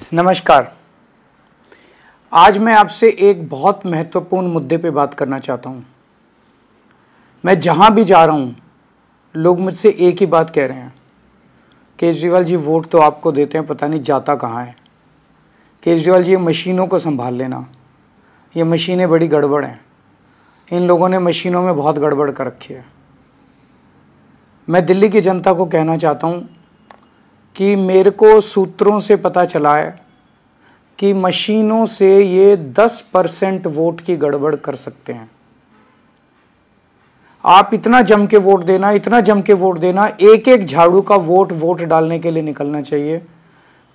नमस्कार। आज मैं आपसे एक बहुत महत्वपूर्ण मुद्दे पे बात करना चाहता हूँ। मैं जहाँ भी जा रहा हूँ, लोग मुझसे एक ही बात कह रहे हैं, केजरीवाल जी वोट तो आपको देते हैं, पता नहीं जाता कहाँ है। केजरीवाल जी ये मशीनों को संभाल लेना, ये मशीनें बड़ी गड़बड़ हैं। इन लोगों ने मशीनों में बहुत गड़बड़ कर रखी है। मैं दिल्ली की जनता को कहना चाहता हूँ कि मेरे को सूत्रों से पता चला है कि मशीनों से ये 10% वोट की गड़बड़ कर सकते हैं। आप इतना जम के वोट देना, इतना जम के वोट देना, एक एक झाड़ू का वोट डालने के लिए निकलना चाहिए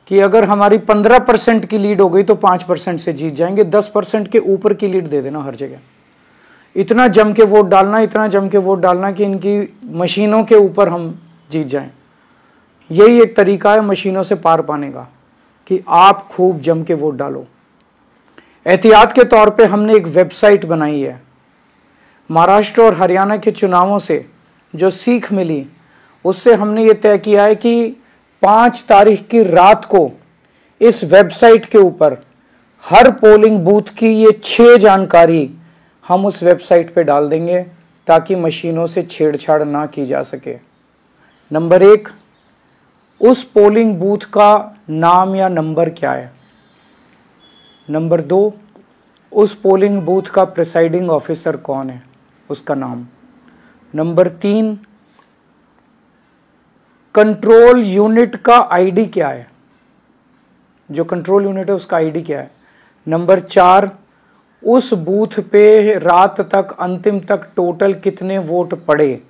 कि अगर हमारी 15% की लीड हो गई तो 5% से जीत जाएंगे। 10% के ऊपर की लीड दे देना हर जगह। इतना जम के वोट डालना, इतना जम के वोट डालना कि इनकी मशीनों के ऊपर हम जीत जाएं। यही एक तरीका है मशीनों से पार पाने का कि आप खूब जम के वोट डालो। एहतियात के तौर पे हमने एक वेबसाइट बनाई है। महाराष्ट्र और हरियाणा के चुनावों से जो सीख मिली, उससे हमने ये तय किया है कि 5 तारीख की रात को इस वेबसाइट के ऊपर हर पोलिंग बूथ की ये 6 जानकारी हम उस वेबसाइट पे डाल देंगे ताकि मशीनों से छेड़छाड़ ना की जा सके। नंबर 1, उस पोलिंग बूथ का नाम या नंबर क्या है। नंबर 2, उस पोलिंग बूथ का प्रिसाइडिंग ऑफिसर कौन है, उसका नाम। नंबर 3, कंट्रोल यूनिट का आईडी क्या है, जो कंट्रोल यूनिट है उसका आईडी क्या है। नंबर 4, उस बूथ पे रात तक, अंतिम तक टोटल कितने वोट पड़े।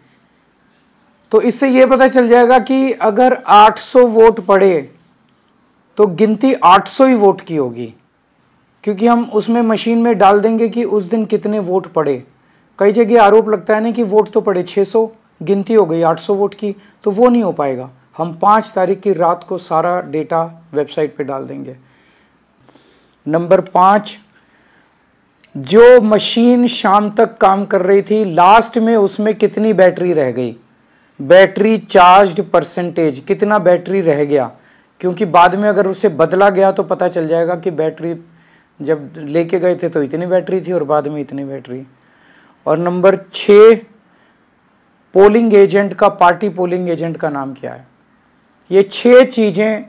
तो इससे यह पता चल जाएगा कि अगर 800 वोट पड़े तो गिनती 800 ही वोट की होगी, क्योंकि हम उसमें मशीन में डाल देंगे कि उस दिन कितने वोट पड़े। कई जगह आरोप लगता है ना कि वोट तो पड़े 600, गिनती हो गई 800 वोट की, तो वो नहीं हो पाएगा। हम 5 तारीख की रात को सारा डेटा वेबसाइट पे डाल देंगे। नंबर 5, जो मशीन शाम तक काम कर रही थी, लास्ट में उसमें कितनी बैटरी रह गई, बैटरी चार्ज्ड परसेंटेज, कितना बैटरी रह गया, क्योंकि बाद में अगर उसे बदला गया तो पता चल जाएगा कि बैटरी जब लेके गए थे तो इतनी बैटरी थी और बाद में इतनी बैटरी। और नंबर 6, पोलिंग एजेंट का, पार्टी पोलिंग एजेंट का नाम क्या है। ये 6 चीज़ें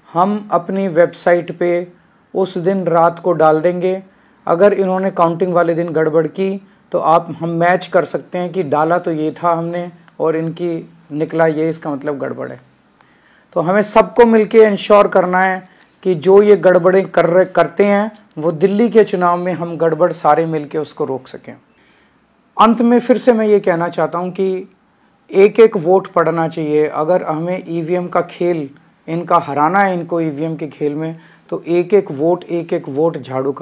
हम अपनी वेबसाइट पे उस दिन रात को डाल देंगे। अगर इन्होंने काउंटिंग वाले दिन गड़बड़ की तो हम मैच कर सकते हैं कि डाला तो ये था हमने और इनकी निकला ये, इसका मतलब गड़बड़ है। तो हमें सबको मिलके इंश्योर करना है कि जो ये गड़बड़ें करते हैं वो दिल्ली के चुनाव में हम गड़बड़ सारे मिलके उसको रोक सकें। अंत में फिर से मैं ये कहना चाहता हूँ कि एक एक वोट पड़ना चाहिए। अगर हमें ईवीएम का खेल, इनका हराना है, इनको ईवीएम के खेल में, तो एक एक वोट झाड़ू का